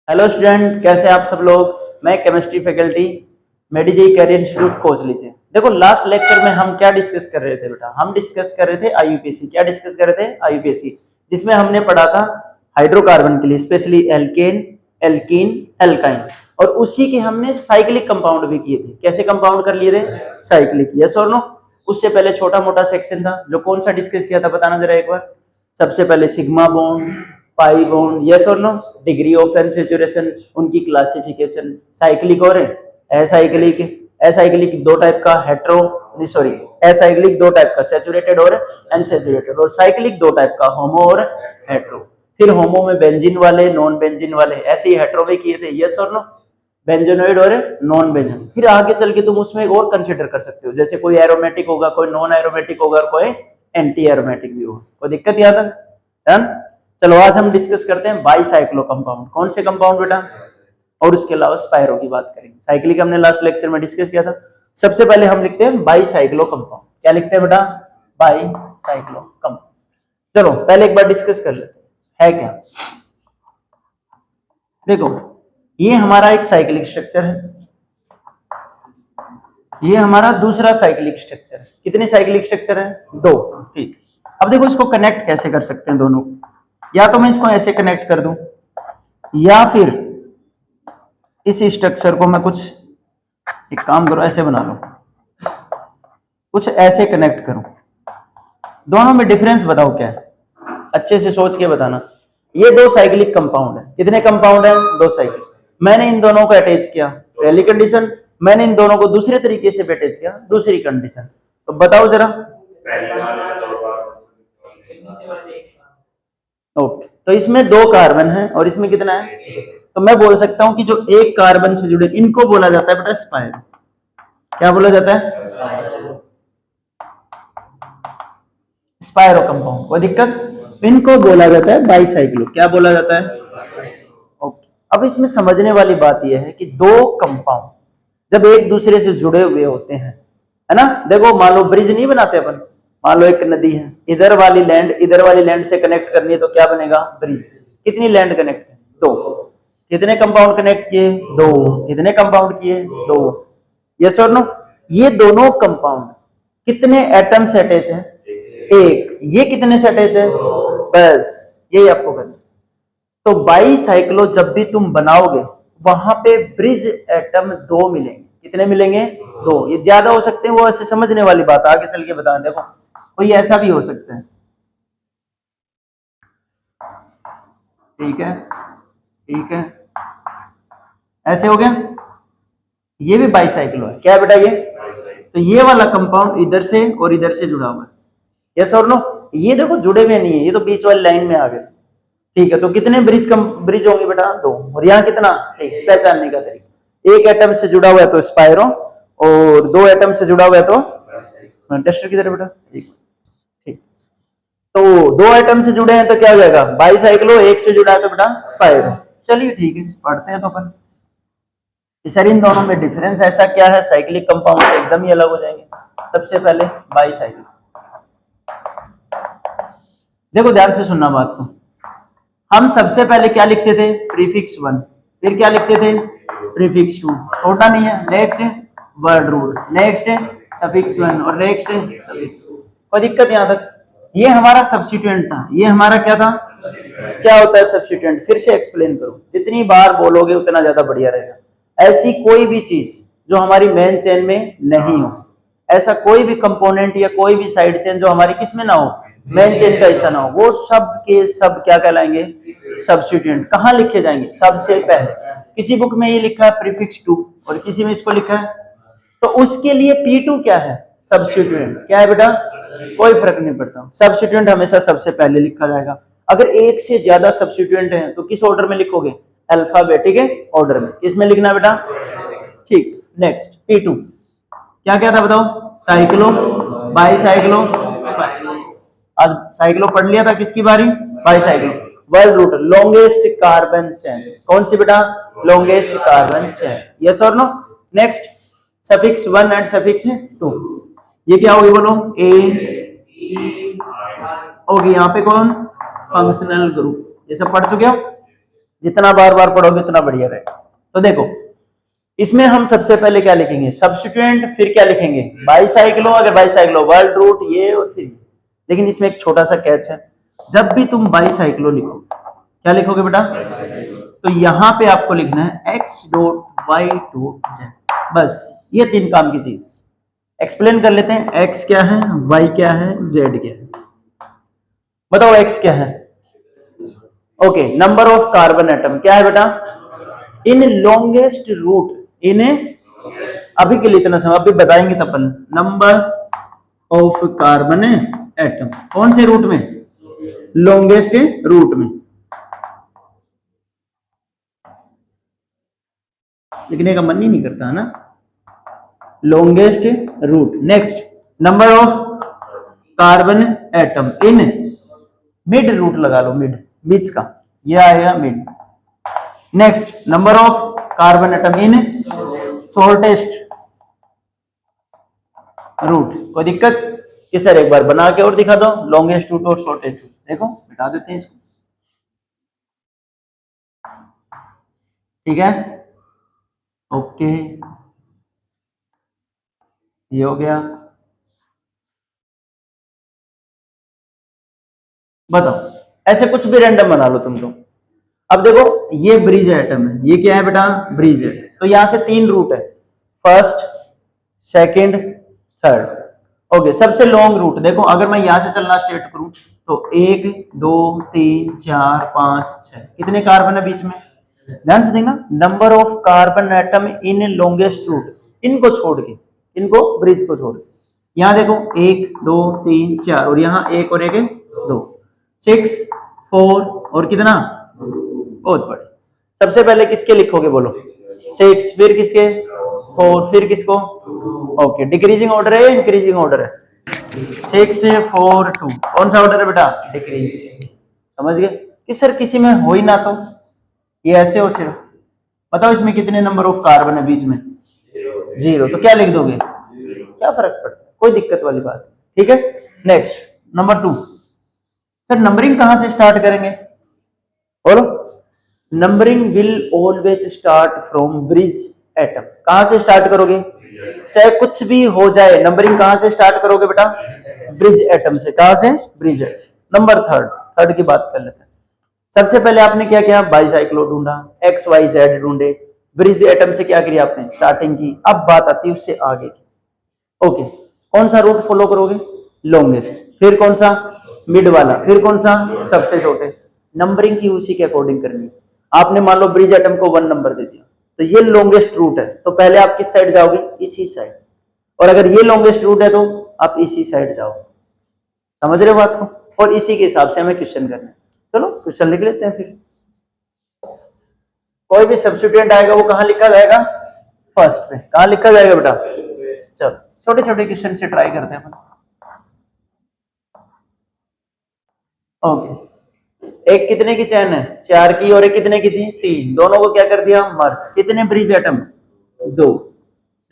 Hello student, कैसे आप सब लोग। मैं केमिस्ट्री फैकल्टी मेडिजी कैरियर इंस्टीट्यूट कोसली से। देखो लास्ट लेक्चर में हम क्या डिस्कस कर रहे थे बेटा, हम डिस्कस कर रहे थे आईयूपीएसी। क्या डिस्कस कर रहे थे? आईयूपीएसी, जिसमें हमने पढ़ा था हाइड्रोकार्बन के लिए स्पेशली एल्केन, एल्कीन, एल्काइन, और उसी के हमने साइक्लिक कंपाउंड भी किए थे। कैसे कंपाउंड कर लिए थे? साइक्लिक। यस और नो? उससे पहले छोटा मोटा सेक्शन था जो कौन सा डिस्कस किया था, बताना जरा एक बार। सबसे पहले sigma bond, pi bond, yes और नो, डिग्री ऑफ एनसैचुरेशन, उनकी क्लासिफिकेशन, साइक्लिक और एसाइक्लिक। एसाइक्लिक दो टाइप का, हेटेरो सॉरी एसाइक्लिक दो टाइप का, सैचुरेटेड और अनसैचुरेटेड, और साइक्लिक दो टाइप का, होमो और हेटेरो। फिर होमो में बेंजीन वाले, नॉन बेंजीन वाले, ऐसे ही हेटेरो में किए थे, यस और नो, बेंजोनोइड और नॉन बेंजोन। फिर आगे चल के तुम उसमें एक और कंसिडर कर सकते हो, जैसे कोई एरोमेटिक होगा, कोई नॉन एरोमेटिक होगा, कोई एंटी एरोमेटिक भी होगा। कोई दिक्कत यहाँ तक? डन। चलो आज हम डिस्कस करते हैं बाईसाइक्लो कंपाउंड। कौन से कंपाउंड बेटा? और उसके अलावा स्पायरो की बात करेंगे। साइक्लिक हमने लास्ट लेक्चर में डिस्कस किया था। सबसे पहले हम लिखते हैं बाईसाइक्लो कंपाउंड। क्या लिखते हैं बेटा? Bicyclo compound. चलो पहले एक बार डिस्कस कर लेते हैं, है क्या। देखो ये हमारा एक साइक्लिक स्ट्रक्चर है, ये हमारा दूसरा साइक्लिक स्ट्रक्चर है। कितने साइक्लिक स्ट्रक्चर है? दो। ठीक। अब देखो इसको कनेक्ट कैसे कर सकते हैं दोनों। या तो मैं इसको ऐसे कनेक्ट कर दूं, या फिर इस स्ट्रक्चर को मैं कुछ एक काम करो, ऐसे बना लो, कुछ ऐसे कनेक्ट करूं। दोनों में डिफरेंस बताओ क्या है, अच्छे से सोच के बताना। ये दो साइक्लिक कंपाउंड है। कितने कंपाउंड है? दो साइक्लिक। मैंने इन दोनों को अटैच किया, पहली कंडीशन। मैंने इन दोनों को दूसरे तरीके से अटैच किया, दूसरी कंडीशन। तो बताओ जरा। ओके, तो इसमें दो कार्बन है और इसमें कितना है? तो मैं बोल सकता हूं कि जो एक कार्बन से जुड़े, इनको बोला जाता है बेटा स्पायरो। क्या बोला जाता है? स्पायरो कंपाउंड। कोई दिक्कत? इनको बोला जाता है बाईसाइक्लो। क्या बोला जाता है? ओके। अब इसमें समझने वाली बात यह है कि दो कंपाउंड जब एक दूसरे से जुड़े हुए होते हैं, है ना। देखो मान लो ब्रिज नहीं बनाते अपन, मान लो एक नदी है, इधर वाली लैंड से कनेक्ट करनी है तो क्या बनेगा? ब्रिज। कितनी लैंड कनेक्ट है? दो। कितने कंपाउंड कनेक्ट किए? दो। कितने कंपाउंड किए? दो। यस और नो? ये दोनों कंपाउंड कितने एटम से अटैच है? एक। ये कितने से अटैच है? बस यही आपको करना। तो बाईसाइक्लो जब भी तुम बनाओगे वहां पे ब्रिज एटम दो मिलेंगे। कितने मिलेंगे? दो। ये ज्यादा हो सकते हैं, वो ऐसे समझने वाली बात आगे चल के बता। देखो कोई ऐसा भी हो सकता है, ठीक है, ठीक है, ऐसे हो गया। ये भी बाईसाइक्लो है। क्या है बेटा ये? तो ये वाला कंपाउंड इधर से और इधर से जुड़ा हुआ है, यस और नो। ये देखो जुड़े हुए नहीं है, ये तो बीच वाली लाइन में आ गए। ठीक है, तो कितने ब्रिज होंगे बेटा? दो। और यहाँ कितना? एक। पहचानने का तरीका, एक एटम से जुड़ा हुआ है तो स्पायरो, और दो एटम से जुड़ा हुआ है तो टेस्टर की तरह बेटा। ठीक। तो दो एटम से जुड़े हैं तो क्या हो जाएगा? बाईसाइक्लो। एक से जुड़ा है तो बेटा स्पायरो। चलिए ठीक है, पढ़ते हैं तो अपन। सर इन दोनों में डिफरेंस ऐसा क्या है, साइक्लिक कंपाउंड से एकदम ही अलग हो जाएंगे। सबसे पहले बाईसाइक्लिक। देखो ध्यान से सुनना बात को। हम सबसे पहले क्या लिखते थे? प्रीफिक्स 1। फिर क्या लिखते थे? प्रीफिक्स 2। छोटा नहीं है। Next word root, next suffix 1, और नेक्स्ट सफिक्स 2। कोई दिक्कत यहां तक? ये हमारा सब्स्टिट्यूएंट था। ये हमारा क्या था? क्या होता है सब्स्टिट्यूएंट? फिर से एक्सप्लेन करो, जितनी बार बोलोगे उतना ज्यादा बढ़िया रहेगा। ऐसी कोई भी चीज जो हमारी मेन चेन में नहीं हो, ऐसा कोई भी कंपोनेंट या कोई भी साइड चेन जो हमारी किसमें ना हो, मेन चेन का हिस्सा ना हो, वो सब के सब क्या कहलाएंगे? सब्स्टिट्यूएंट। कहाँ लिखे जाएंगे? सबसे पहले। किसी बुक में ये लिखा है प्रीफिक्स 2 और किसी में इसको लिखा है, तो उसके लिए P2 क्या है? सब्स्टिट्यूएंट। क्या है बेटा? कोई फर्क नहीं पड़ता, सब्स्टिट्यूएंट हमेशा सबसे पहले लिखा जाएगा। अगर एक से ज्यादा सब्स्टिट्यूएंट है तो किस ऑर्डर में लिखोगे? अल्फाबेटिक ऑर्डर में। किसमें लिखना बेटा? ठीक। नेक्स्ट P2 क्या क्या था बताओ? Cyclo, bicyclo, spiro. आज साइक्लो पढ़ लिया था, किसकी बारी? Bicyclo. Word root, longest carbon chain. कौन सी बेटा? Longest carbon chain. यस और no? Next suffix 1 and suffix 2। ये क्या होगी बोलो? ए होगी। यहाँ पे कौन? Functional group. ये सब पढ़ चुके हो? जितना बार बार पढ़ोगे उतना बढ़िया रहेगा। तो देखो इसमें हम सबसे पहले क्या लिखेंगे, सब्स्टिट्यूएंट, फिर क्या लिखेंगे, बाईसाइक्लो, अगर बाईसाइक्लो वर्ड रूट ये और फिर ये। लेकिन इसमें एक छोटा सा कैच है, जब भी तुम बाईसाइक्लो लिखो, क्या लिखोगे बेटा, तो यहां पे आपको लिखना है x dot y dot z, बस ये 3 काम की चीज। एक्सप्लेन कर लेते हैं, x क्या है, y क्या है, z क्या है। बताओ x क्या है, okay, number of carbon atom क्या है बेटा, इन लॉन्गेस्ट रूट, इन, अभी के लिए इतना समय, अभी बताएंगे तब, नंबर ऑफ कार्बन एटम कौन से रूट में, लॉन्गेस्ट रूट में। लिखने का मन ही नहीं करता है ना, longest root. Next, number of carbon atom in mid root, लगा लो मिड, बीच का, ये आएगा mid. Next, number of carbon atom in shortest root. कोई दिक्कत, कि सर एक बार बना के और दिखा दो, लॉन्गेस्ट रूट और शॉर्टेस्ट रूट। देखो बिठा देते हैं इसको, ठीक है, ओके, ये हो गया। बताओ, ऐसे कुछ भी रैंडम बना लो तुम तो। अब देखो ये ब्रिज एटम है, ये क्या है बेटा, ब्रिज है, तो यहां से 3 रूट है, फर्स्ट, सेकंड, थर्ड। ओके, सबसे लॉन्ग रूट देखो, अगर मैं यहां से चलना स्टार्ट करूं तो 1 2 3 4 5 6, कितने कार्बन है बीच में, ध्यान से देखना, number of carbon atom in longest route, इनको छोड़ के, इनको ब्रिज को छोड़ के, यहां देखो 1 2 3 4, और यहाँ 1 और 1 2, 6 4 और कितना, बहुत बड़े। सबसे पहले किसके लिखोगे बोलो, 6, फिर किसके 4, फिर किसको, ओके, डिक्रीजिंग ऑर्डर है, इंक्रीजिंग ऑर्डर है, 6 4 2, कौन सा ऑर्डर है बेटा, डिक्रीजिंग। समझ गए कि सर किसी में हो ही ना तो ये ऐसे हो सिर्फ। बताओ इसमें कितने नंबर ऑफ कार्बन है बीच में, 0, तो क्या लिख दोगे, क्या फर्क पड़ता है, कोई दिक्कत वाली बात, ठीक है। नेक्स्ट, नंबर 2, सर नंबरिंग कहां से स्टार्ट करेंगे, बोलो, numbering will always start from bridge atom. कहां से स्टार्ट करोगे, चाहे कुछ भी हो जाए, नंबरिंग कहां से स्टार्ट करोगे बेटा, ब्रिज एटम से। कहां से, ब्रिज एटम। नंबर थर्ड की बात कर लेते हैं। सबसे पहले आपने क्या किया, बाईसाइक्लो ढूंढा, एक्स वाई जेड ढूंढे, ब्रिज एटम से क्या करी आपने, स्टार्टिंग की। अब बात आती है उससे आगे की, ओके, कौन सा रूट फॉलो करोगे, लॉन्गेस्ट, फिर कौन सा, मिड वाला, फिर कौन सा, सबसे छोटे। नंबरिंग की उसी के अकॉर्डिंग करनी है। आपने मान लो ब्रिज एटम को 1 नंबर दे दिया, तो ये लॉन्गेस्ट रूट है, तो पहले आप किस साइड जाओगे, इसी साइड, और अगर ये लॉन्गेस्ट रूट है तो आप इसी साइड जाओ। समझ रहे हो बात को, और इसी के हिसाब से हमें क्वेश्चन करना है। चलो क्वेश्चन लिख लेते हैं फिर। कोई भी सब्स्टिट्यूएंट आएगा वो कहां लिखा जाएगा, फर्स्ट पे। कहां लिखा जाएगा बेटा, चलो छोटे छोटे क्वेश्चन से ट्राई करते हैं। ओके, एक कितने की चैन है, 4 की, और एक कितने की थी, 3, दोनों को क्या कर दिया, मर्ज। कितने ब्रिज एटम, 2।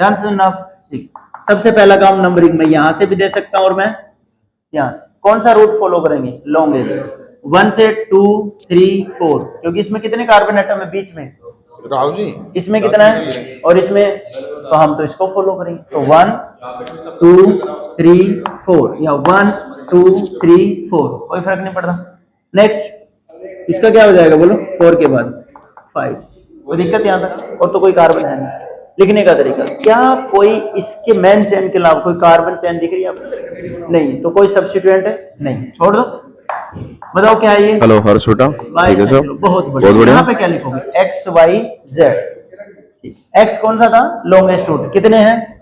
ध्यान से सुनना, ठीक। सबसे पहला काम नंबरिंग में यहां से भी दे सकता हूं और मैं यहां से। कौन सा रूट फॉलो करेंगे, लॉन्गेस्ट, 1 से 2 3 4, क्योंकि इसमें कितने कार्बन एटम है बीच में, राहुल जी, इसमें कितना है और इसमें, तो हम तो इसको फॉलो करेंगे। तो 1 2 3 4, या 1 2 3 4, कोई फर्क नहीं पड़ता। नेक्स्ट, इसका क्या हो जाएगा बोलो, 4 के बाद 5, कोई दिक्कत यहाँ तक, और तो कोई कार्बन है नहीं। लिखने का तरीका क्या, कोई इसके मेन चेन के अलावा कोई कार्बन चेन दिख रही है आपको, नहीं, तो कोई सब्स्टिट्यूएंट है नहीं, छोड़ दो। बताओ क्या है ये, हेलो हर्ष बेटा, ठीक है सर, बहुत बढ़िया। यहाँ पे क्या लिखोगे, एक्स वाई जेड। एक्स कौन सा था, लॉन्गेस्ट रूट, कितने हैं,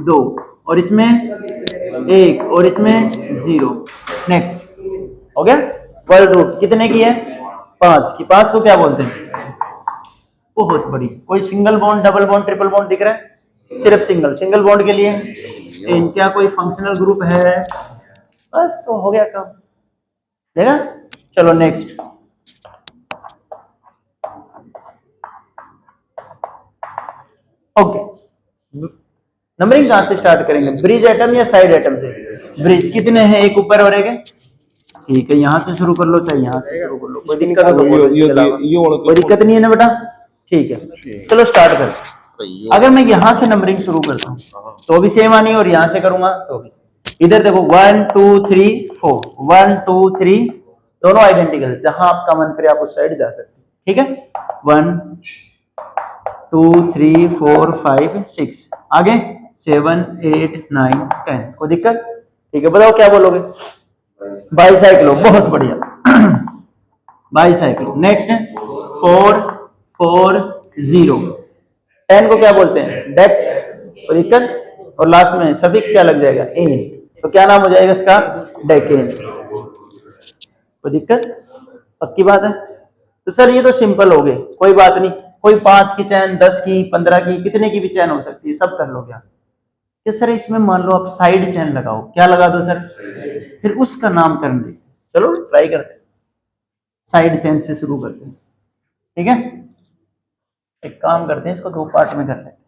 2, और इसमें 1, और इसमें 0। नेक्स्ट, हो गया। वर्ड रूट कितने की है, 5 की। 5 को क्या बोलते हैं, बहुत बड़ी। कोई single bond, double bond, triple bond दिख रहा है, सिर्फ सिंगल। सिंगल बॉन्ड के लिए क्या कोई फंक्शनल ग्रुप है, बस तो हो गया काम, देखा। चलो नेक्स्ट, ओके, नंबरिंग कहां से स्टार्ट करेंगे, ब्रिज एटम या साइड एटम से, ब्रिज। कितने हैं, एक ऊपर और एक है, ठीक है, यहाँ से शुरू कर लो चाहे यहाँ से शुरू कर लो, कोई दिक्कत हो तो ये- बोलो, ये- इसके अलावा ये वाला कोई दिक्कत नहीं है ना बेटा। ठीक है, चलो स्टार्ट कर। अगर मैं यहाँ से नंबरिंग शुरू करता हूँ तो भी सेम आनी है, और यहाँ से करूंगा तो भी same। इधर देखो 1 2 3 4, 1 2 3 दोनों आइडेंटिकल, जहां आपका मन करे आप उस साइड जा सकते हैं। ठीक है, 1 2 3 4 5 6, आगे 7 8 9 10, कोई दिक्कत? ठीक है, बताओ क्या बोलोगे? बाईसाइक्लो, बहुत बढ़िया। बाईसाइक्लो। नेक्स्ट 4 4 0, 10 को क्या बोलते हैं? डेक, कोई दिक्कत? और लास्ट में सफिक्स क्या लग जाएगा? एन, तो क्या नाम हो जाएगा इसका? डेकेन, कोई दिक्कत? पक्की बात है? तो सर ये तो सिंपल हो गए, कोई बात नहीं, कोई 5 की चैन, 10 की, 15 की, कितने की भी चैन हो सकती है, सब कर लोगे आप। कि सर इसमें मान लो आप साइड चैन लगाओ, क्या लगा दो सर? फिर उसका नामकरण दे, चलो ट्राई करते हैं, साइड चैन से शुरू करते हैं। ठीक है, एक काम करते हैं, इसको 2 पार्ट में कर लेते हैं।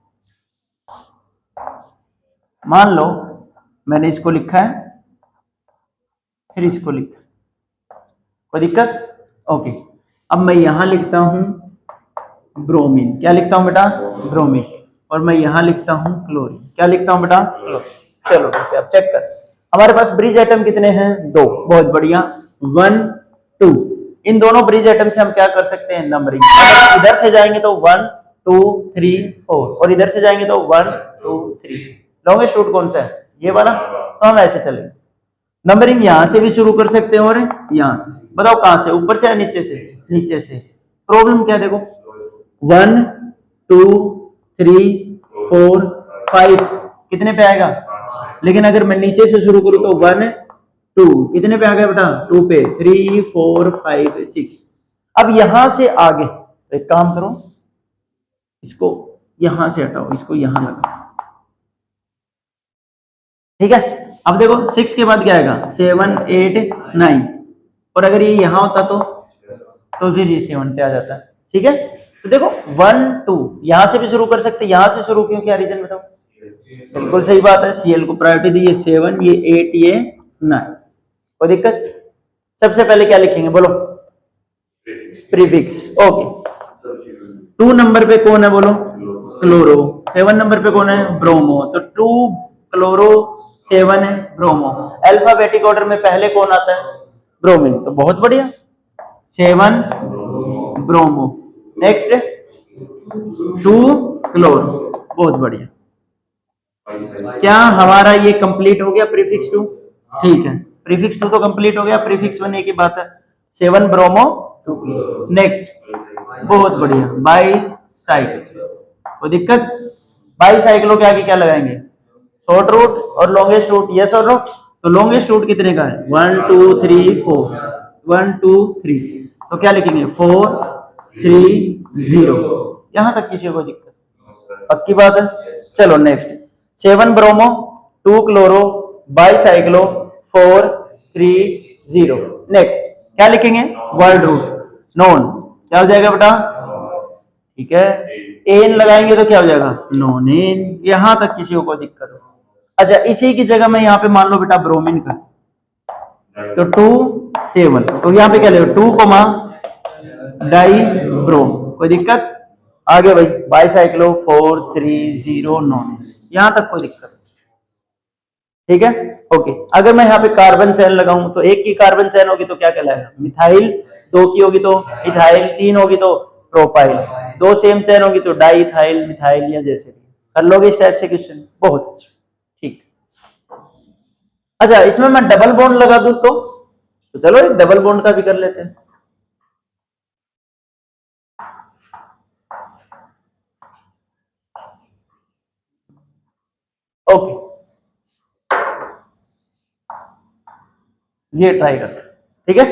मान लो मैंने इसको लिखा है, फिर इसको लिखा, कोई दिक्कत? ओके, अब मैं यहां लिखता हूं ब्रोमीन, क्या लिखता हूं बेटा? ब्रोमीन। और मैं यहां लिखता हूं क्लोरीन, क्या लिखता हूं बेटा? क्लोरीन। चलो ठीक है, अब चेक कर, हमारे पास ब्रिज एटम कितने हैं? 2, बहुत बढ़िया, 1 2। इन दोनों ब्रिज एटम से हम क्या कर सकते हैं? नंबरिंग। इधर से जाएंगे तो 1 2 3 4, और इधर से जाएंगे तो 1 2 3। लॉन्गेस्ट रूट कौन सा है? ये वाला, तो हम ऐसे चलेंगे। नंबरिंग यहां से भी शुरू कर सकते हैं और यहां से, बताओ कहां से? ऊपर से या नीचे से? नीचे से। प्रॉब्लम क्या है देखो, 1 2 3 4 5 कितने पे आएगा? लेकिन अगर मैं नीचे से शुरू करूं तो 1 2 कितने पे आ गया बेटा? 2 पे, 3 4 5 6। अब यहां से आगे तो एक काम करो, इसको यहां से हटाओ, इसको यहां लगाओ। ठीक है, अब देखो 6 के बाद क्या आएगा? 7 8 9, और अगर ये यहां होता तो फिर ये 7 पे आ जाता। ठीक है, तो देखो 1 2 यहां से भी शुरू कर सकते, यहां से शुरू क्यों किया? रीजन बताओ। बिल्कुल सही बात है, सीएल को प्रायोरिटी दी, ये 7 ये 8 ये 9, कोई दिक्कत? सबसे पहले क्या लिखेंगे बोलो? प्रीफिक्स। ओके, 2 नंबर पे कौन है बोलो? क्लोरो। 7 नंबर पे कौन है? ब्रोमो। तो 2 क्लोरो, 7 है ब्रोमो। अल्फाबेटिक ऑर्डर में पहले कौन आता है? ब्रोमीन। तो बहुत बढ़िया, 7 ब्रोमो। नेक्स्ट 2 क्लोरो, बहुत बढ़िया। क्या हमारा ये कंप्लीट हो गया प्रीफिक्स 2? ठीक है, प्रीफिक्स 2 तो कंप्लीट हो गया, प्रीफिक्स 1 एक ही बात है, 7 ब्रोमो 2 क्लोरो। नेक्स्ट, बहुत बढ़िया, बाई साइक्लो, कोई दिक्कत? बाई साइक्लो के आगे क्या लगाएंगे? शॉर्ट रूट और लॉन्गेस्ट रूट, यस और नो? तो लॉन्गेस्ट रूट कितने का है? 1 2 3 4, 1 2 3, तो क्या लिखेंगे? 4 3 0। यहां तक किसी को दिक्कत? पक्की बात है? चलो next, 7 bromo 2 chloro by cyclo 4 3 0। Next क्या लिखेंगे? वर्ड रूट, नॉन, क्या हो जाएगा बेटा? ठीक है, एन लगाएंगे तो क्या हो जाएगा? Nonane. यहां तक किसी को दिक्कत हो? अच्छा, इसी की जगह मैं यहाँ पे मान लो बेटा ब्रोमीन का, तो 2 7, तो यहाँ पे क्या ले? 2 डाई ब्रोम, कोई दिक्कत? आगे भाई बाईसाइक्लो 4 3 0 नॉन, यहां तक कोई दिक्कत? ठीक है, ओके। अगर मैं यहाँ पे कार्बन चैन लगाऊं तो एक की कार्बन चैन होगी तो क्या कहलाएगा? मिथाइल, 2 की होगी तो इथाइल, 3 होगी तो प्रोपाइल, 2 सेम चैन होगी तो डाई इथाइल मिथाइल, या जैसे भी कर लोगे इस टाइप से क्वेश्चन। बहुत अच्छा, ठीक। अच्छा, इसमें मैं डबल बॉन्ड लगा दूं तो चलो एक डबल बॉन्ड का भी कर लेते हैं। ओके, ये ट्राई करते हैं। ठीक है,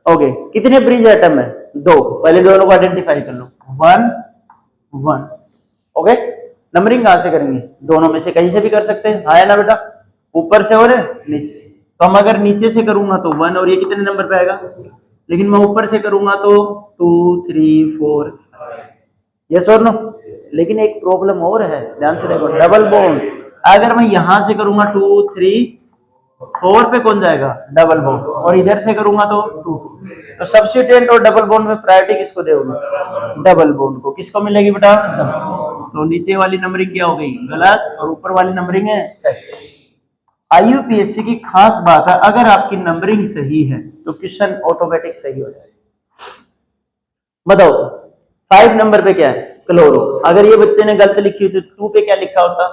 ओके। कितने ब्रिज एटम है? 2, पहले दोनों को आइडेंटिफाई कर लो, 1 1। ओके, नंबरिंग कहां से करेंगे? दोनों में से कहीं से भी कर सकते हैं, आया ना बेटा? ऊपर से और नीचे। तो हम अगर नीचे से करूंगा तो 1, और ये कितने नंबर पे आएगा? लेकिन मैं ऊपर से करूंगा तो 2 3 4 यस और नो? लेकिन एक प्रॉब्लम और है, ध्यान से देखो, डबल बॉन्ड। अगर मैं यहां से करूंगा 2 3 4 पे कौन जाएगा? Double bond. और इधर से करूंगा तो 2। तो सब्स्टिट्यूएंट और डबल बॉन्ड में प्रायोरिटी किसको दोगे? डबल बॉन्ड को। किसको मिलेगी बेटा? डबल। तो नीचे वाली नंबरिंग क्या हो गई? गलत। और ऊपर वाली नंबरिंग है सही। आईयूपीएससी की खास बात है, अगर आपकी नंबरिंग सही है तो क्वेश्चन ऑटोमेटिक सही हो जाएगा। बताओ तो 5 नंबर पे क्या है? क्लोरो। अगर ये बच्चे ने गलत लिखी हुई तो 2 पे क्या लिखा होता?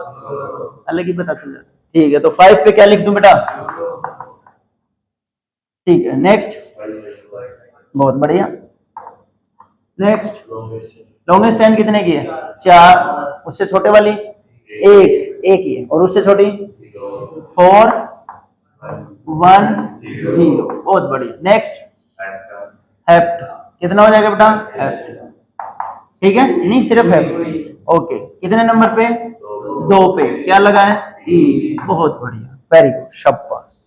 अलग ही पता चल जाता। ठीक है, तो 5 पे क्या लिख दूं बेटा? ठीक है, नेक्स्ट। बहुत बढ़िया। नेक्स्ट, लॉन्गेस्ट चेन कितने की है? 4। उससे छोटे वाली? एक ही है। और उससे छोटी? 4 1 0। बहुत बढ़िया। Next, hept. कितना हो जाएगा बेटा? हेप्ट। ठीक है, नहीं सिर्फ हेप्ट। ओके, कितने नंबर पे? 2 पे। क्या लगा है? ई। बहुत बढ़िया, वेरी गुड, शाबाश।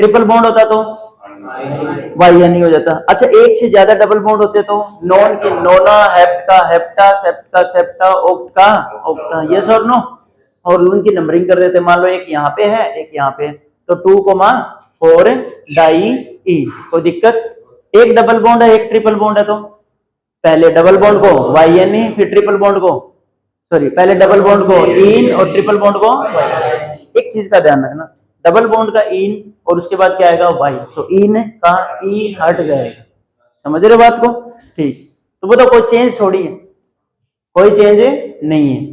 ट्रिपल बॉन्ड होता तो वाई एन हो जाता। अच्छा, एक से ज्यादा डबल बॉन्ड होते तो नॉन की नोना, हेप्ट का हेप्टा, सेप्ट का सेप्टा, ओक्ट का ओक्टा। यस और नो? और उनकी नंबरिंग कर देते। मान लो एक यहाँ पे है, एक यहाँ पे, तो 2, 4 डाई ई। कोई दिक्कत? एक डबल बॉन्ड है, एक ट्रिपल बॉन्ड है, तो पहले डबल बॉन्ड को वाई एन ई, फिर ट्रिपल बॉन्ड को, सॉरी, पहले डबल बॉन्ड को इन और ट्रिपल बॉन्ड को वाई। एक चीज का ध्यान रखना, डबल बॉन्ड का इन और उसके बाद क्या आएगा? वाई। तो इन का ई हट जाएगा। समझ रहे हो बात को? ठीक। तो बताओ, कोई चेंज थोड़ी है, कोई चेंज नहीं है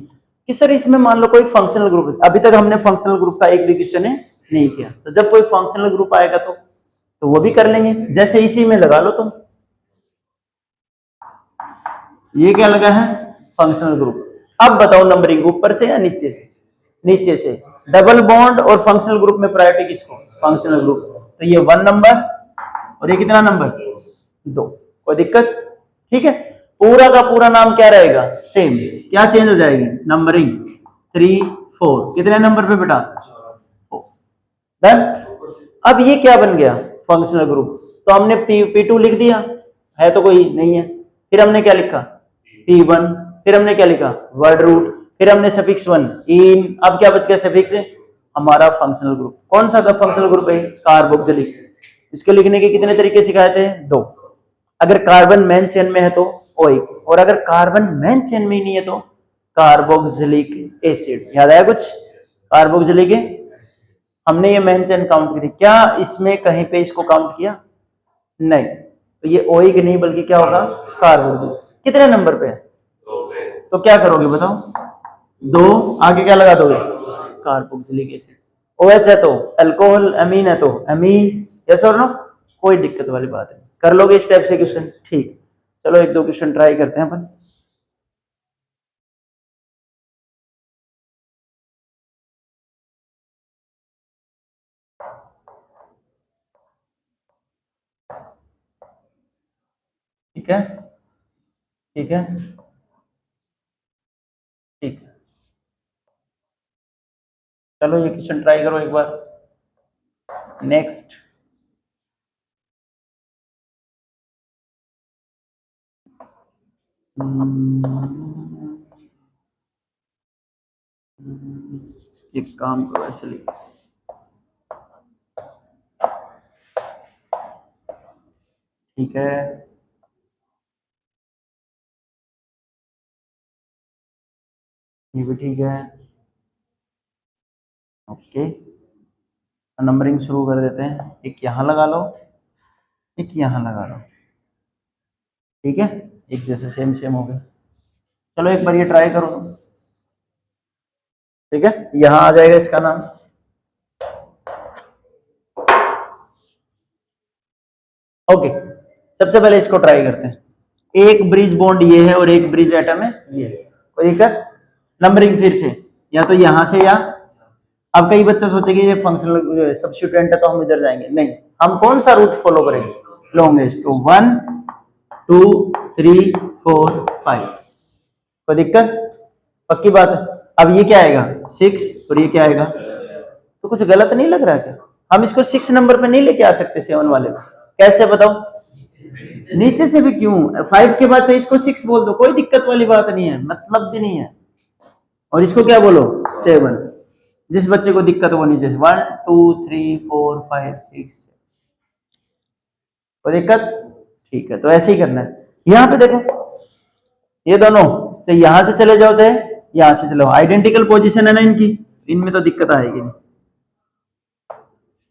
कि सर इसमें मान लो कोई फंक्शनल ग्रुप है। अभी तक हमने फंक्शनल ग्रुप का एक भी क्वेश्चन नहीं किया। तो जब कोई फंक्शनल ग्रुप आएगा तो वो भी कर लेंगे। जैसे इसी में लगा लो तुम, ये क्या लगा है? Functional group. अब बताओ नंबरिंग ऊपर से या नीचे से? नीचे से। डबल बॉन्ड और फंक्शनल ग्रुप में प्रायोरिटी किसको? Functional group. तो ये 1 नंबर और ये कितना नंबर? 2। कोई दिक्कत? ठीक है, पूरा का पूरा नाम क्या रहेगा? सेम। क्या चेंज हो जाएगी? नंबरिंग 3 4। कितने नंबर पे बेटा? 4। डन। अब ये क्या बन गया? Functional group. तो हमने P2 लिख दिया, है तो कोई नहीं है। फिर हमने क्या लिखा? P1। फिर हमने क्या लिखा? Word root. फिर हमने सफिक्स 1 इन। अब क्या बच गया? सफिक्स हमारा फंक्शनल ग्रुप। कौन सा फंक्शनल ग्रुप है? कार्बोक्सिलिक। इसके लिखने के कितने तरीके सिखाए थे? 2। अगर कार्बन मेन चेन में है तो ओइक, और अगर कार्बन मेन चेन में ही नहीं है तो कार्बोक्सिलिक एसिड। याद आया कुछ? कार्बोक्सिलिक, हमने ये मेन चेन काउंट करी क्या? इसमें कहीं पे इसको काउंट किया? नहीं। तो ये ओइक नहीं बल्कि क्या होगा? कार्बोक्सिलिक। कितने नंबर पे है? तो क्या करोगे बताओ? 2 आगे क्या लगा दोगे? Carboxylic acid. OH है तो अल्कोहल, अमीन है तो अमीन। यस और नो? कोई दिक्कत वाली बात नहीं, कर लोगे इस टाइप से क्वेश्चन। ठीक, चलो एक दो क्वेश्चन ट्राई करते हैं अपन। ठीक है, ठीक है, ठीक है। चलो ये क्वेश्चन ट्राई करो एक बार। नेक्स्ट, एक काम करो ऐसे लिखो। ठीक है, ये भी ठीक है। ओके, नंबरिंग शुरू कर देते हैं। एक यहाँ लगा लो, एक यहाँ लगा लो। ठीक है, एक जैसे सेम सेम हो गए। चलो एक बार ये ट्राई करो। ठीक है, यहाँ आ जाएगा इसका नाम। ओके, सबसे पहले इसको ट्राई करते हैं। एक ब्रिज बॉन्ड ये है और एक ब्रिज एटम है ये। कोई दिक्कत? नंबरिंग फिर से, या तो यहां से या, अब कई बच्चे सोचेंगे ये फंक्शनल सब्स्टिट्यूएंट है तो हम इधर जाएंगे। नहीं, हम कौन सा रूट फॉलो करेंगे? लॉन्गेस्ट। तो 1 2 3 4 5। कोई दिक्कत? पक्की बात है। अब ये क्या आएगा? 6 और ये क्या आएगा? तो कुछ गलत नहीं लग रहा है क्या? हम इसको 6 नंबर पे नहीं लेके आ सकते 7 वाले में? कैसे बताओ? नीचे से भी क्यों? 5 के बाद तो इसको 6 बोल दो, कोई दिक्कत वाली बात नहीं है, मतलब भी नहीं है। और इसको क्या बोलो? 7। जिस बच्चे को दिक्कत वो नीचे 1 2 3 4 5 6 कोई दिक्कत? ठीक है, तो ऐसे ही करना है। यहाँ पे देखो ये दोनों चाहे यहां से चले जाओ चाहे यहां से चलो, आइडेंटिकल पोजीशन है ना इनकी, इनमें तो दिक्कत आएगी नहीं।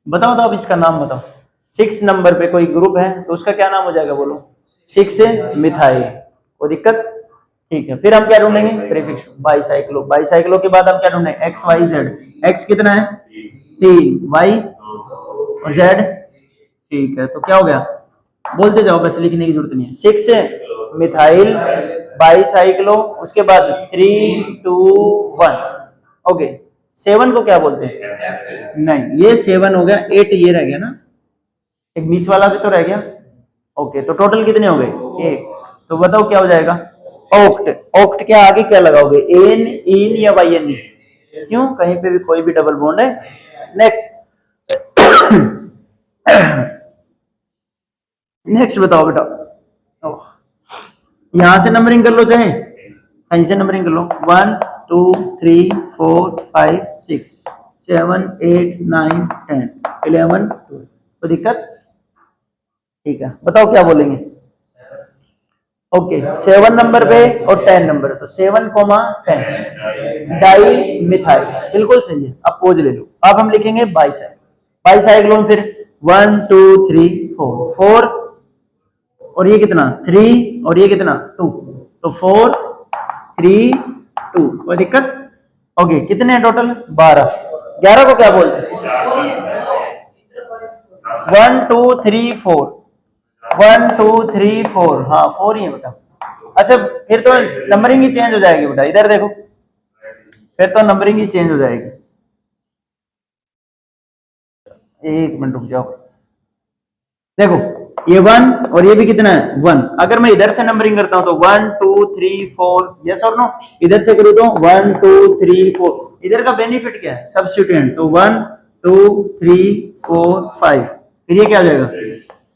बताओ तो अब इसका नाम बताओ। 6 नंबर पे कोई ग्रुप है तो उसका क्या नाम हो जाएगा बोलो? 6 से मिथाइल। कोई दिक्कत? ठीक है, फिर हम क्या ढूंढेंगे? Prefix bicyclo. बाईसाइक्लो के बाद हम क्या ढूंढेंगे? X Y Z. एक्स कितना है? 3, वाई और जेड। ठीक है, तो क्या हो गया? बोलते जाओ, बस लिखने की जरूरत नहीं है। 6 से मिथाइल बाईसाइक्लो, उसके बाद 3 2 1। ओके, 7 को क्या बोलते हैं? नहीं, ये 7 हो गया, 8 ये रह गया ना, एक बीच वाला भी तो रह गया। ओके, तो टोटल कितने हो गए? 8। तो बताओ क्या हो जाएगा? ऑक्ट। ऑक्ट के आगे क्या लगाओगे? एन, इन या वाई एन? क्यों? कहीं पे भी कोई भी डबल बॉन्ड है। नेक्स्ट नेक्स्ट बताओ बेटा। यहां से नंबरिंग कर लो, चाहे कहीं से नंबरिंग कर लो। 1 2 3 4 5 6 7 8 9 10 11 12। कोई दिक्कत? ठीक है, बताओ क्या बोलेंगे? ओके, 7 नंबर पे और 10 नंबर, तो 7,10 डाई मिथाइल। बिल्कुल सही है। अब पोज ले लो। अब हम लिखेंगे बाईसाइक्लो। बाईसाइक्लो में फिर 1 2 3 4 और ये कितना? 3 और ये कितना? 2, तो 4 3 2। कोई दिक्कत? ओके, कितने हैं टोटल? 12। 11 को क्या बोलते हैं? 1 2 3 4। 1 2 3 4, हाँ 4 ही है बेटा। अच्छा, फिर तो नंबरिंग ही चेंज हो जाएगी बेटा, इधर देखो, फिर तो नंबरिंग ही चेंज हो जाएगी। एक मिनट रुक जाओ, देखो ये 1 और ये भी कितना है? 1। अगर मैं इधर से नंबरिंग करता हूं तो 1 2 3 4, यस और नो? इधर से करूं तो 1 2 3 4। इधर का बेनिफिट क्या है? सब्स्टिट्यूएंट। तो 1 2 3 4 5, फिर ये क्या हो जाएगा?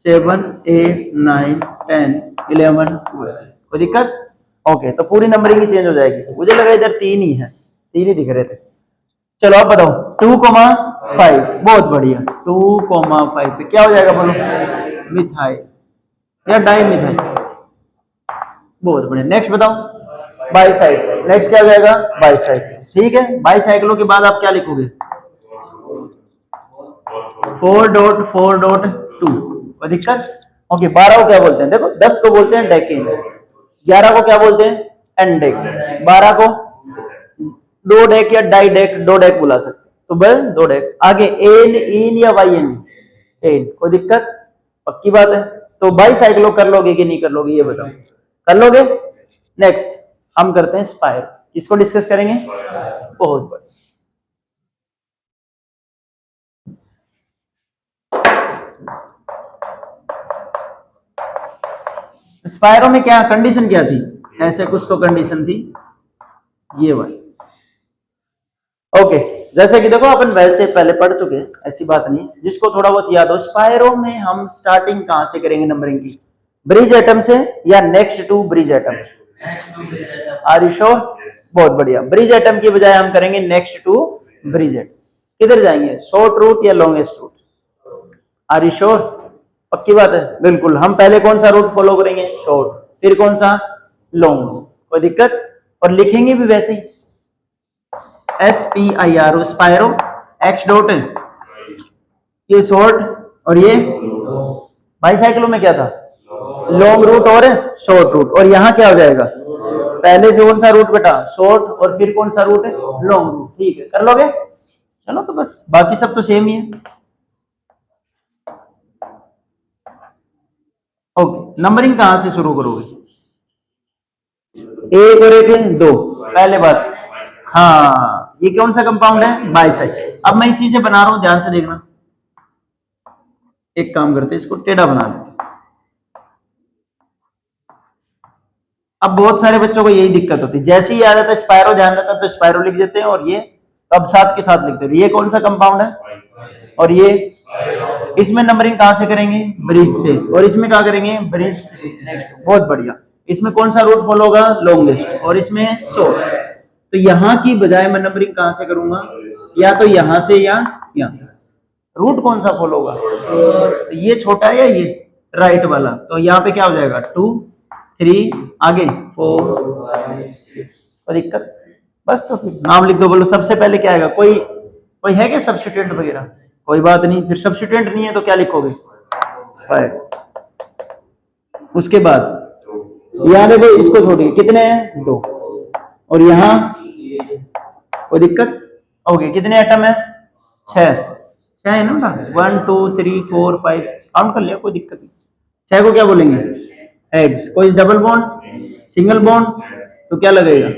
7 8 9 10 11 12। कोई दिक्कत? ओके, तो पूरी नंबरिंग ही चेंज हो जाएगी। मुझे लगा इधर 3 ही है, 3 ही दिख रहे थे। चलो अब बताओ 2,5। बहुत बढ़िया। 2,5 पे क्या हो जाएगा बोलो? मिथाइल या डाई मिथाइल। बहुत बढ़िया। नेक्स्ट बताओ बाईसाइक्लो। नेक्स्ट क्या हो जाएगा? बाईसाइक्लो। ठीक है, बाईसाइक्लो के बाद आप क्या लिखोगे? 4.4.2। कोई दिक्कत? ओके, 12 को क्या बोलते हैं? देखो 10 को बोलते हैं डेकेन, 11 को क्या बोलते हैं? एंडेक, 12 को दो डेक या डाई डेक, दो डेक बुला सकते, तो बस 2 डेक। आगे एन, इन या वाई एन? एन। कोई दिक्कत? पक्की बात है। तो बाईसाइक्लो कर लोगे कि नहीं कर लोगे, ये बताओ। कर लोगे? नेक्स्ट हम करते हैं स्पाइरो। इसको डिस्कस करेंगे। बहुत बढ़िया। स्पाइरो में क्या कंडीशन क्या थी? ऐसे कुछ तो कंडीशन थी, ये वाली। ओके, जैसे कि देखो अपन वैसे पहले पढ़ चुके हैं, ऐसी बात नहीं। जिसको थोड़ा बहुत याद हो, स्पाइरो में हम स्टार्टिंग कहां से करेंगे नंबरिंग की? ब्रिज एटम से या next to bridge atom? Are you sure? बहुत बढ़िया। ब्रिज एटम की बजाय हम करेंगे नेक्स्ट टू ब्रिज एटम। किधर जाएंगे? शॉर्ट रूट या longest route? Are you sure? पक्की बात है? बिल्कुल। हम पहले कौन सा रूट फॉलो करेंगे? शॉर्ट, फिर कौन सा? लॉन्ग। कोई दिक्कत? और लिखेंगे भी वैसे ही, SPIRO, स्पाइरो। एक्स डॉट ये शॉर्ट और ये बाईसाइक्लो में क्या था? लॉन्ग रूट और शॉर्ट रूट। और यहाँ क्या हो जाएगा? पहले से कौन सा रूट बेटा? शॉर्ट, और फिर कौन सा रूट है? Long route. ठीक है, कर लोगे? चलो, तो बस बाकी सब तो सेम ही है। ओके, नंबरिंग कहां से शुरू करोगे? 1 और 1 2। पहले बात, हाँ, ये कौन सा कंपाउंड है? बाईसाइक्लो। अब मैं इसी से बना रहा हूं, ध्यान से देखना। एक काम करते हैं, इसको टेढ़ा बना लेते। अब बहुत सारे बच्चों को यही दिक्कत होती है, जैसे ही आ जाता है स्पाइरो, ध्यान रहता है तो स्पाइरो लिख देते हैं, और ये अब साथ के साथ लिखते हैं। ये कौन सा कंपाउंड है? और ये, इसमें नंबरिंग कहां से करेंगे? ब्रिज से। और इसमें क्या करेंगे? ब्रिज से। नेक्स्ट, बहुत बढ़िया। इसमें कौन सा रूट फॉलो होगा? लॉन्गेस्ट। और इसमें शॉर्ट। तो यहाँ की बजाय मैं नंबरिंग कहां से करूंगा, या तो यहां से या यहाँ। रूट कौन सा फॉलो होगा, तो ये छोटा है या ये राइट वाला, तो यहाँ पे क्या हो जाएगा 2 3 आगे 4 और दिक्कत बस। तो फिर नाम लिख दो, बोलो सबसे पहले क्या आएगा, कोई है क्या सब्स्टिट्यूएंट वगैरह, कोई बात नहीं, फिर सब्स्टिट्यूएंट नहीं है तो क्या लिखोगे स्क्वायर। उसके बाद यहाँ देखो इसको छोड़िए, कितने हैं 2, और यहाँ कोई दिक्कत होगी, कितने एटम है 6 है ना, 1 2 3 4 5 काउंट कर लिया, कोई दिक्कत नहीं। 6 को क्या बोलेंगे एग्स, कोई डबल बॉन्ड सिंगल बॉन्ड तो क्या लगेगा,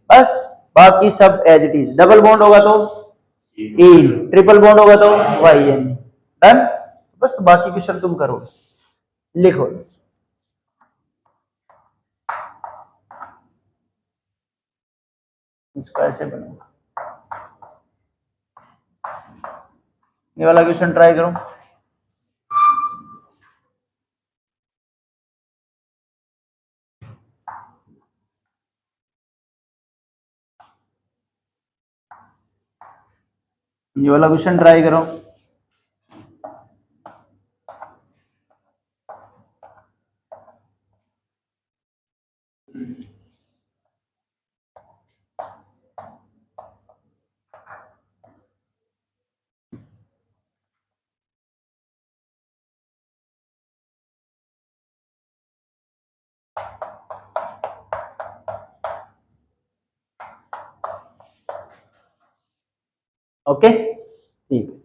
बस बाकी सब as it is. Double bond होगा तो इन, ट्रिपल बॉन्ड होगा तो वाई एन, डन। बस तो बाकी क्वेश्चन तुम करो, लिखो। इसको ऐसे बनाओ, ये वाला क्वेश्चन ट्राई करो। ये वाला क्वेश्चन ट्राई करो। ओके ठीक है,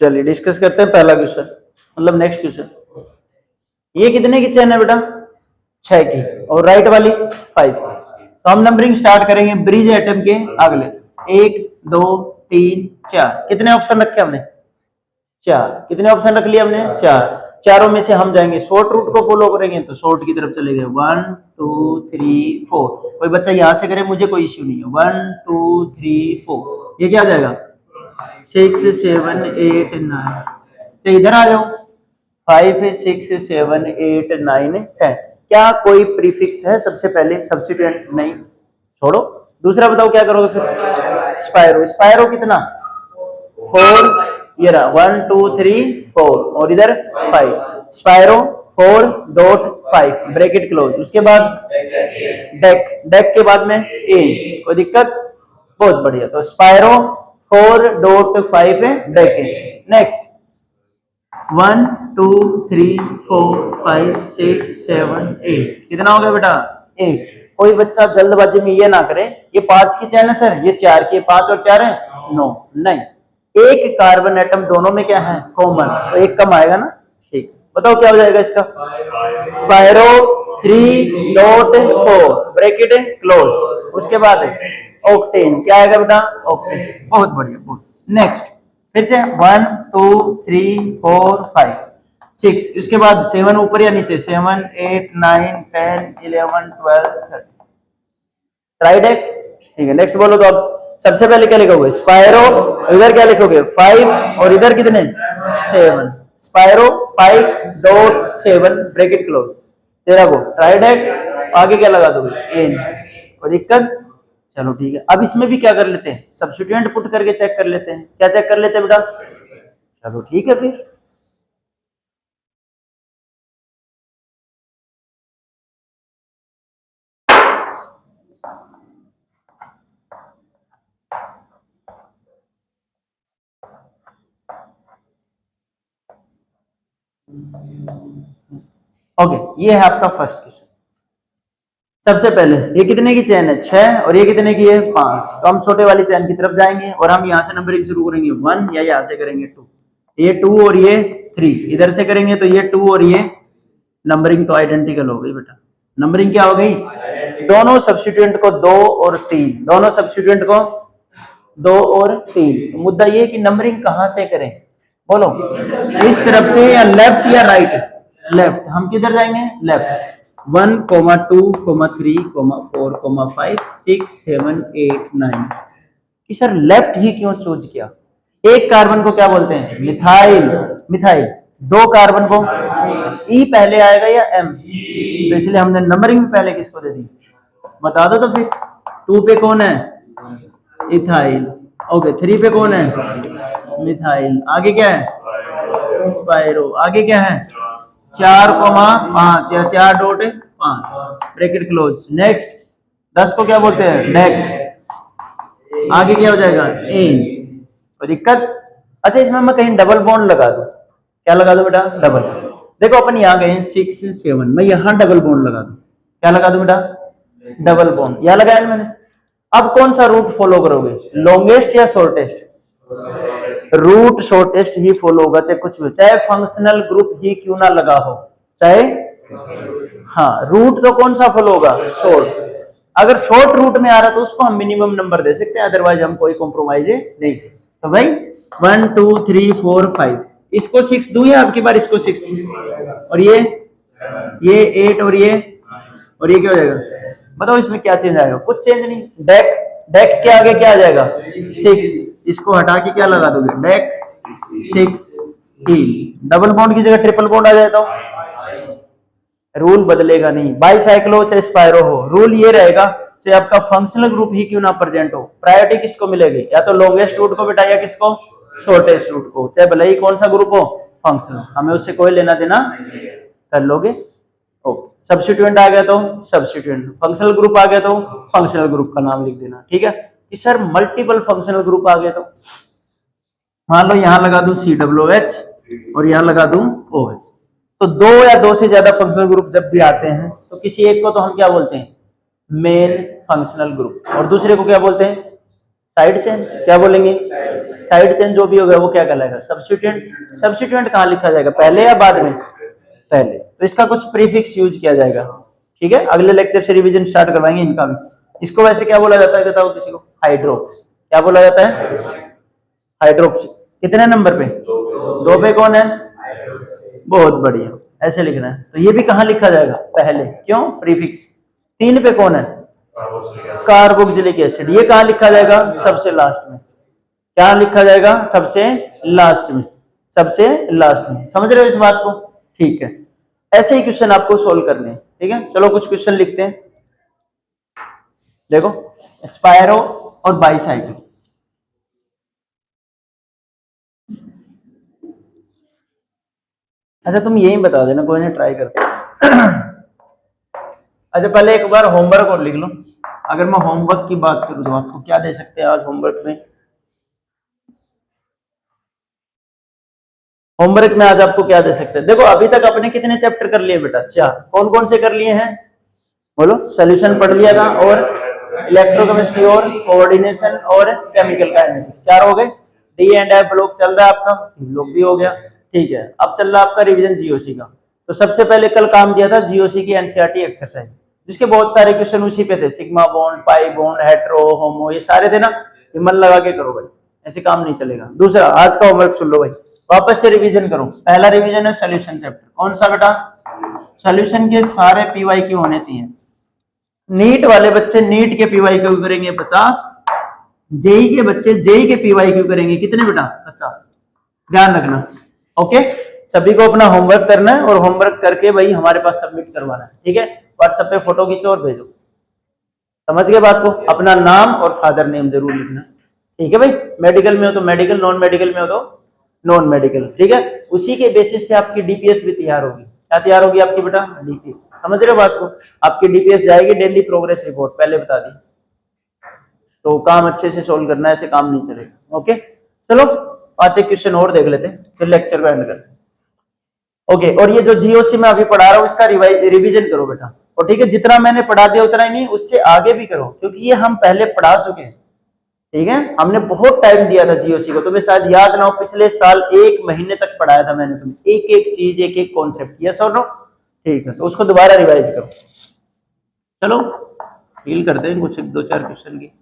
चलिए डिस्कस करते हैं पहला क्वेश्चन, मतलब नेक्स्ट क्वेश्चन। ये कितने की चेन है बेटा 6 की, और राइट वाली 5। तो हम नंबरिंग स्टार्ट करेंगे ब्रिज एटम के अगले 1 2 3 4। कितने ऑप्शन रखे हमने 4, कितने ऑप्शन रख लिए हमने 4। चारों में से हम जाएंगे शॉर्ट रूट को फॉलो करेंगे, तो शॉर्ट की तरफ चले गए 1 2 3 4। कोई बच्चा यहां से करे मुझे कोई इश्यू नहीं है, 1 2 3 4। ये क्या आ जाएगा 6 7 8 9। तो इधर आ जाओ 5 6 7 8 9 10। क्या कोई प्रीफिक्स है सबसे पहले सब्स्टिट्यूएंट, नहीं, छोड़ो। दूसरा बताओ क्या करोगे फिर स्पायरो। स्पायरो कितना 4, ये रहा 1 2 3 4, और इधर 5। स्पायरो 4 डॉट 5 ब्रैकेट क्लोज। उसके बाद डेक, डेक के बाद में ए, कोई दिक्कत, बहुत बढ़िया। तो स्पायरो 4 डॉट 5 है डेक है। नेक्स्ट 1 2 3 4 5 6 7 8, कितना हो गया बेटा 8। कोई बच्चा जल्दबाजी में ये ना करे ये 5 की चैन है सर, ये 4 की, 5 और 4 है, नो नहीं, एक कार्बन एटम दोनों में क्या है कॉमन, तो एक कम आएगा ना, ठीक। बताओ क्या हो जाएगा इसका स्पायरो 3 डॉट 4 ब्रैकेट क्लोज। उसके बाद ऑक्टेन, क्या आएगा बेटा ऑक्टेन, बहुत बढ़िया, बहुत। नेक्स्ट फिर से 1 2 3 4 5 6, उसके बाद 7 ऊपर या नीचे 7 8 9 10 11 12 13 राइट है, ठीक है। नेक्स्ट बोलो, तो अब सबसे पहले क्या लिखोगे स्पायरो, इधर क्या लिखोगे 5 और इधर कितने 7। स्पायरो 5 डॉट 7 ब्रैकेट क्लोज, तेरा को राइट है। आगे क्या लगा दोगे एन, कोई दिक्कत, चलो ठीक है। अब इसमें भी क्या कर लेते हैं सब्स्टिट्यूएंट पुट करके चेक कर लेते हैं। क्या चेक कर लेते हैं बेटा, चलो ठीक है फिर। ओके ये है आपका फर्स्ट क्वेश्चन। सबसे पहले ये कितने की चेन है 6, और ये कितने की है 5। तो हम छोटे वाली चेन की तरफ जाएंगे और हम यहाँ से नंबरिंग शुरू करेंगे 1, या यहाँ से करेंगे 2। ये 2 और ये 3, इधर से करेंगे तो ये 2 और ये नंबरिंग तो आइडेंटिकल हो गई बेटा। नंबरिंग क्या हो गई, दोनों सब्स्टिट्यूएंट को 2 और 3, दोनों सब्स्टिट्यूएंट को 2 और 3। तो मुद्दा ये कि नंबरिंग कहां से करें, बोलो इस तरफ से या लेफ्ट या राइट, लेफ्ट। हम किधर जाएंगे लेफ्ट, 1 2 3 4 5 6 7 8 9। कि सर लेफ्ट ही क्यों चूज किया, एक कार्बन को क्या बोलते हैं मिथाइल, मिथाइल 2 कार्बन को ई पहले आएगा या एम, तो इसलिए हमने नंबरिंग पहले किसको दे दी, बता दो तो फिर 2 पे कौन है, इथाइल। ओके 3 पे कौन है, मिथाइल। आगे क्या है, स्पाइरो। आगे क्या है, 4,5 या 4.5, ब्रैकेट क्लोज। नेक्स्ट 10 को क्या बोलते हैं, डेक। आगे क्या हो जाएगा, एन। कोई दिक्कत। अच्छा इसमें मैं कहीं डबल बॉन्ड लगा दूं, क्या लगा दूं बेटा, डबल। देखो अपन यहाँ गए 6 7, मैं यहाँ डबल बॉन्ड लगा दूं, क्या लगा दूं बेटा, डबल बॉन्ड। यहाँ लगाया ना मैंने। अब कौन सा रूट फॉलो करोगे, लॉन्गेस्ट या शॉर्टेस्ट, रूट शॉर्टेस्ट ही फॉलो होगा, चाहे कुछ भी हो, चाहे फंक्शनल ग्रुप ही क्यों ना लगा हो, चाहे। हाँ रूट तो कौन सा फॉलो होगा, शॉर्ट। अगर शॉर्ट रूट में आ रहा तो उसको हम मिनिमम नंबर दे सकते हैं, अदरवाइज हम कोई कॉम्प्रोमाइज नहीं। तो भाई 1 2 3 4 5, इसको 6 दूं या आपकी बार इसको 6 दूं, और ये 8 और ये क्या हो जाएगा, बताओ इसमें क्या चेंज आएगा, कुछ चेंज नहीं। डेक, डेक के आगे क्या आ जाएगा, 6, इसको हटा के क्या लगा दोगे, डेक 6 ई। डबल बॉन्ड की जगह ट्रिपल बॉन्ड आ जाए तो रूल बदलेगा नहीं। बाईसाइक्लो हो चाहे स्पाइरो हो, रूल ये रहेगा, चाहे आपका फंक्शनल ग्रुप ही क्यों ना प्रेजेंट हो, प्रायोरिटी किसको मिलेगी, या तो लॉन्गेस्ट रूट को बेटा, या किसको, शॉर्टेस्ट रूट को, चाहे भले ही कौन सा ग्रुप हो, फंक्शनल, हमें उससे कोई लेना देना। कर लोगे, ओके। सब्स्टिट्यूएंट आ गया तो सब्स्टिट्यूएंट, फंक्शनल ग्रुप आ गया तो फंक्शनल ग्रुप का नाम लिख देना, ठीक है। कि सर मल्टीपल फंक्शनल ग्रुप आ गए तो मान लो यहां लगा दूं COOH और यहां लगा दूं OH, तो 2 या 2 से ज्यादा फंक्शनल ग्रुप जब भी आते हैं तो किसी एक को तो हम क्या बोलते हैं, मेन फंक्शनल ग्रुप, और दूसरे को क्या बोलते हैं, साइड चेन। क्या बोलेंगे, साइड चेन। जो भी होगा वो क्या कहलाएगा, सब्स्टिट्यूएंट। सब्स्टिट्यूएंट कहाँ लिखा जाएगा, पहले या बाद में, पहले। तो इसका कुछ प्रीफिक्स यूज किया जाएगा, ठीक है। अगले लेक्चर से रिवीजन स्टार्ट करवाएंगे इनका भी। इसको वैसे क्या बोला जाता है, बताओ किसी को, हाइड्रोक्स। क्या बोला जाता है, हाइड्रोक्स। कितने नंबर पे, 2 पे कौन है, बहुत बढ़िया, ऐसे लिखना है। तो ये भी कहाँ लिखा जाएगा, पहले, क्यों, प्रीफिक्स। 3 पे कौन है, कार्बोक्सिलिक एसिड। ये कहाँ लिखा जाएगा, सबसे लास्ट में। क्या लिखा जाएगा, सबसे लास्ट में, सबसे लास्ट में। समझ रहे हो इस बात को, ठीक है। ऐसे ही क्वेश्चन आपको सोल्व करने हैं, ठीक है। चलो कुछ क्वेश्चन लिखते हैं। देखो स्पायरो और बाईसाइकिल, अच्छा तुम यही बता देना, कोई नहीं ट्राई करते। अच्छा पहले एक बार होमवर्क और लिख लो। अगर मैं होमवर्क की बात करूं तो आपको क्या दे सकते हैं आज होमवर्क में, होमवर्क में आज आपको क्या दे सकते हैं। देखो अभी तक आपने कितने चैप्टर कर लिए बेटा, 4। कौन कौन से कर लिए हैं, बोलो। सॉल्यूशन पढ़ लिया था, और इलेक्ट्रोकेमिस्ट्री और कोऑर्डिनेशन और केमिकल काइनेटिक्स, 4 हो गए। डी एंड एफ ब्लॉक चल रहा है आपका, ब्लॉक भी हो गया, ठीक है। अब चल रहा है आपका रिवीजन जीओसी का। तो सबसे पहले कल काम दिया था जीओसी की एनसीईआरटी एक्सरसाइज, जिसके बहुत सारे क्वेश्चन उसी पे थे, sigma bond, pi bond, hetero, homo, ये सारे थे ना। ये मन लगा के करो भाई, ऐसे काम नहीं चलेगा। दूसरा आज का होमवर्क सुन लो भाई, वापस से रिवीजन करो। पहला रिवीजन है सॉल्यूशन चैप्टर, कौन सा बेटा, सॉल्यूशन के सारे पीवाईक्यू होने चाहिए। नीट वाले बच्चे नीट के पीवाईक्यू करेंगे 50, जेई के बच्चे जेई के पीवाईक्यू करेंगे कितने बेटा, 50। ध्यान रखना, ओके। सभी को अपना होमवर्क करना है, और होमवर्क करके भाई हमारे पास सबमिट करवाना है, ठीक है। व्हाट्सएप पे फोटो खींचो और भेजो, समझ गए बात को। अपना नाम और फादर नेम जरूर लिखना, ठीक है भाई। मेडिकल में हो तो मेडिकल, नॉन मेडिकल में हो तो नॉन मेडिकल, ठीक है। उसी के बेसिस पे आपकी डीपीएस भी तैयार होगी। क्या तैयार होगी आपकी बेटा, डीपीएस। समझ रहे हो बात को, आपकी डीपीएस जाएगी, डेली प्रोग्रेस रिपोर्ट, पहले बता दी। तो काम अच्छे से सोल्व करना है, ऐसे काम नहीं चलेगा, ओके। चलो 5 एक क्वेश्चन और देख लेते हैं, फिर लेक्चर को एंड करते हैं, ओके। और ये जो जीओसी में अभी पढ़ा रहा हूँ इसका रिवीजन करो बेटा, और ठीक है, जितना मैंने पढ़ा दिया उतना ही नहीं, उससे आगे भी करो, क्योंकि ये हम पहले पढ़ा चुके हैं, ठीक है। हमने बहुत टाइम दिया था जीओसी को, तुम्हें शायद याद ना हो, पिछले साल 1 महीने तक पढ़ाया था मैंने तुम्हें, एक एक चीज, एक एक कॉन्सेप्ट, यस और नो, ठीक है। तो उसको दोबारा रिवाइज करो। चलो डील करते हैं कुछ 2-4 क्वेश्चन की।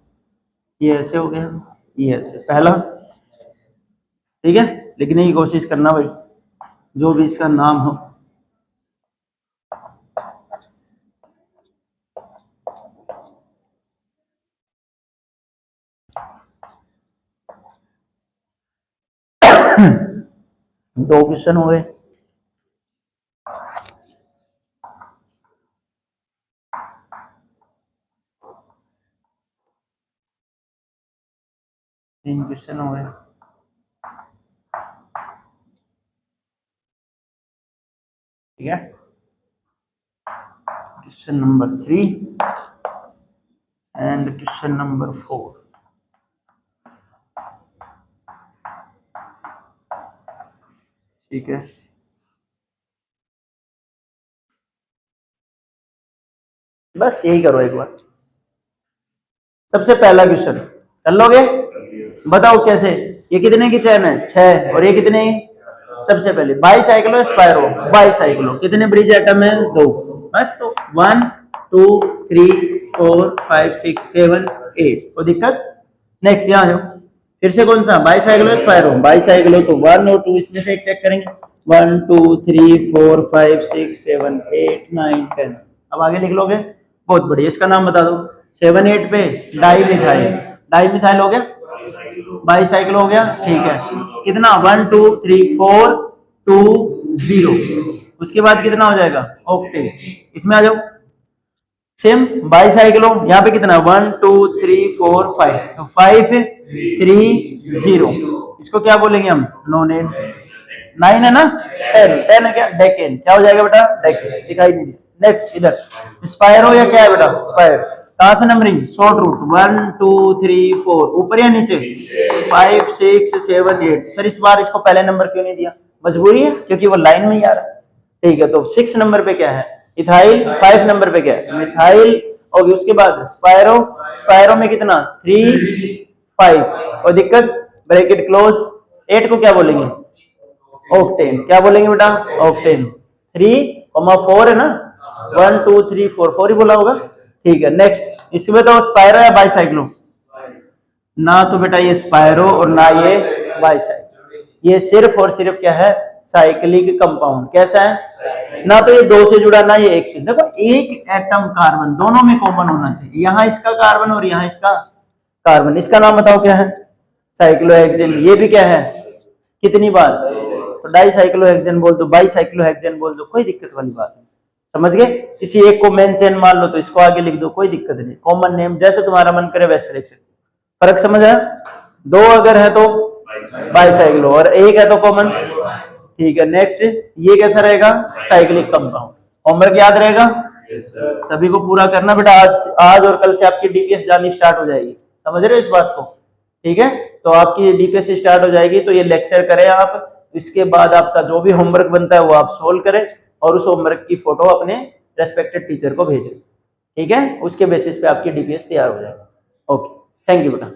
ये ऐसे हो गया, ये ऐसे, पहला, ठीक है। लिखने की कोशिश करना भाई, जो भी इसका नाम हो। दो क्वेश्चन हो गए, 3 क्वेश्चन हो गए। ठीक है, question number 3 and question number 4। ठीक है, बस यही करो एक बार। सबसे पहला क्वेश्चन कर लोगे? बताओ कैसे। ये कितने की चैन है? 6। और ये कितने? सबसे पहले बाईसाइक्लो स्पायरो। बाईसाइक्लो कितने ब्रिज एटम है? 2। बस तो 1 2 3 4 5 6 7 8। कोई दिक्कत? नेक्स्ट यहाँ जाओ, फिर से कौन सा? बाईसाइक्लो स्पायरो। बाईसाइक्लो तो 1 और 2 इसमें से एक चेक करेंगे। 1 2 3 4 5 6 7 8 9 10। अब आगे लिख लोगे? बहुत बढ़िया, इसका नाम बता दो। 7 8 पे डाई मिथाइल। डाई मिथाइल हो गया, बाईसाइकिल हो गया। ठीक है, कितना? 1 2 3 4 2 0। उसके बाद कितना हो जाएगा? ऑक्टेन। इसमें आ जाओ, सेम बाईसाइकिलो। यहाँ पे कितना? 1 2 3 4 5। तो 5 3 0। इसको क्या बोलेंगे हम? नोनेन। 9 है ना? 10। 10 है क्या? डेकेन। क्या हो जाएगा बेटा? डेकेन। दिखाई नहीं दिया। नेक्स्ट इधर स्पायरो या क्या है बेटा? स्पायर। कहां से नंबरिंग? Short root. 1 2 3 4। ऊपर या नीचे? 5 6 7 8। सर इस बार इसको पहले नंबर क्यों नहीं दिया? मजबूरी है, क्योंकि वो लाइन में ही आ रहा है। ठीक है, तो 6 नंबर पे क्या है? इथाइल। 5 नंबर पे क्या है? मिथाइल। और उसके बाद स्पायरो। स्पायरो में कितना? 3 5। और दिक्कत? Bracket close. 8 को क्या बोलेंगे? ऑक्टेन। क्या बोलेंगे बेटा? ऑक्टेन। 3 4 है ना? 1 2 3 4 4 ही बोला होगा। ठीक है, नेक्स्ट इसमें तो स्पायरो या बाईसाइक्लो? ना तो बेटा ये स्पायरो और ना ये बाईसाइक्लो। ये सिर्फ और सिर्फ क्या है? Cyclic compound. कैसा है? ना तो ये 2 से जुड़ा, ना ये 1 से। देखो एक एटम कार्बन दोनों में कॉमन होना चाहिए। यहाँ इसका कार्बन और यहाँ इसका कार्बन। इसका नाम बताओ क्या है? साइक्लोहेक्सेन। ये भी क्या है? कितनी बार? तो डाईसाइक्लोहेक्सेन बोल दो, बाईसाइक्लोहेक्सेन बोल दो, कोई दिक्कत वाली बात नहीं। समझ गए? किसी एक को मेन चेन मान लो तो इसको आगे लिख दो, कोई दिक्कत नहीं। कॉमन नेम जैसे तुम्हारा मन करे वैसे लिख सकते। फर्क समझ आया? 2 अगर है तो बाईसाइक्लो और 1 है तो कॉमन। ठीक है, नेक्स्ट ये कैसा रहेगा? Cyclic compound. होमवर्क याद रहेगा? सभी को पूरा करना बेटा। आज और कल से आपकी डीपीएस जानी स्टार्ट हो जाएगी। समझ रहे हो इस बात को? ठीक है, तो आपकी डीपीएस स्टार्ट हो जाएगी, तो ये लेक्चर करें आप। इसके बाद आपका जो भी होमवर्क बनता है वो आप सोल्व करें और उस होमवर्क की फोटो अपने रेस्पेक्टेड टीचर को भेजें। ठीक है, उसके बेसिस पे आपकी डीपीएस तैयार हो जाएगी। ओके, थैंक यू बेटा।